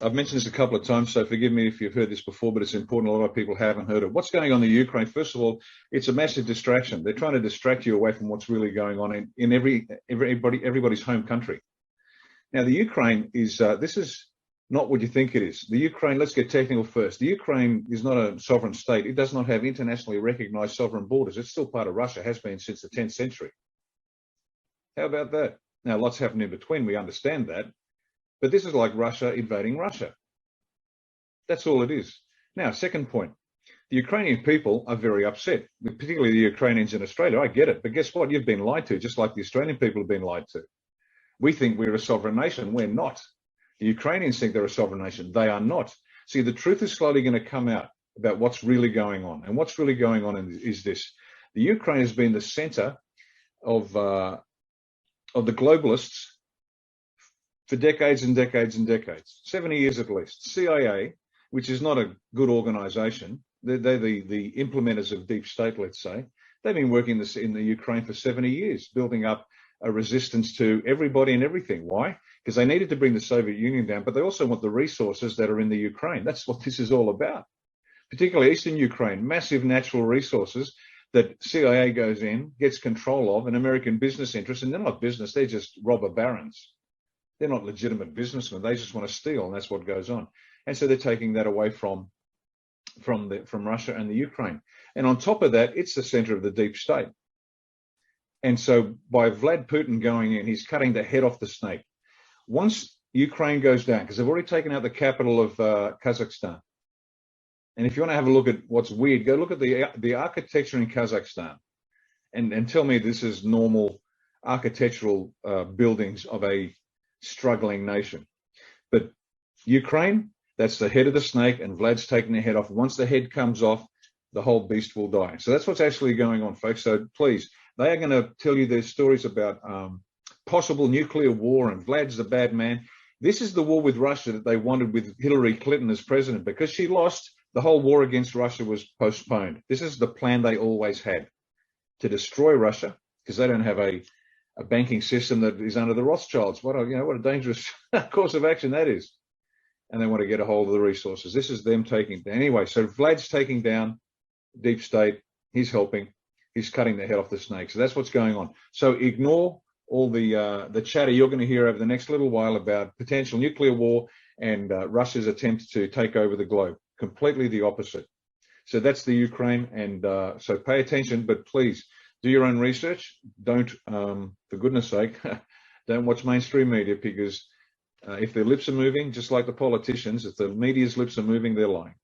I've mentioned this a couple of times, so forgive me if you've heard this before, but it's important. A lot of people haven't heard it. What's going on in the Ukraine? First of all, it's a massive distraction. They're trying to distract you away from what's really going on in everybody's home country. Now, the Ukraine is, this is not what you think it is. The Ukraine, let's get technical first. The Ukraine is not a sovereign state. It does not have internationally recognized sovereign borders. It's still part of Russia, has been since the 10th century. How about that? Now, lots happened in between. We understand that. But this is like Russia invading Russia. That's all it is. Now, second point. The Ukrainian people are very upset, particularly the Ukrainians in Australia. I get it. But guess what? You've been lied to, just like the Australian people have been lied to. We think we're a sovereign nation. We're not. The Ukrainians think they're a sovereign nation. They are not. See, the truth is slowly going to come out about what's really going on. And what's really going on is this. The Ukraine has been the center of the globalists for decades and decades and decades, 70 years at least. CIA, which is not a good organization, they're the implementers of deep state, let's say. They've been working in the Ukraine for 70 years, building up a resistance to everybody and everything. Why? Because they needed to bring the Soviet Union down, but they also want the resources that are in the Ukraine. That's what this is all about. Particularly Eastern Ukraine, massive natural resources that CIA goes in, gets control of, and American business interests, and they're not business, they're just robber barons. They're not legitimate businessmen. They just want to steal, and that's what goes on. And so they're taking that away from Russia and the Ukraine. And on top of that, it's the center of the deep state. And so by Vlad Putin going in, he's cutting the head off the snake. Once Ukraine goes down, because they've already taken out the capital of Kazakhstan. And if you want to have a look at what's weird, go look at the architecture in Kazakhstan and tell me this is normal architectural buildings of a struggling nation. But Ukraine, that's the head of the snake, and Vlad's taking the head off. Once the head comes off, the whole beast will die. So that's what's actually going on, folks. So please, they are going to tell you their stories about possible nuclear war, and Vlad's the bad man. This is the war with Russia that they wanted with Hillary Clinton as president. Because she lost, the whole war against Russia was postponed. This is the plan they always had, to destroy Russia, because they don't have a banking system that is under the Rothschilds. What a dangerous course of action that is. And they want to get a hold of the resources. This is them taking down. Anyway, so Vlad's taking down deep state. He's helping. He's cutting the head off the snake. So that's what's going on. So ignore all the chatter you're going to hear over the next little while about potential nuclear war and Russia's attempt to take over the globe. Completely the opposite. So that's the Ukraine. And so pay attention, but please do your own research. Don't, for goodness sake, don't watch mainstream media, because if their lips are moving, just like the politicians, if the media's lips are moving, they're lying.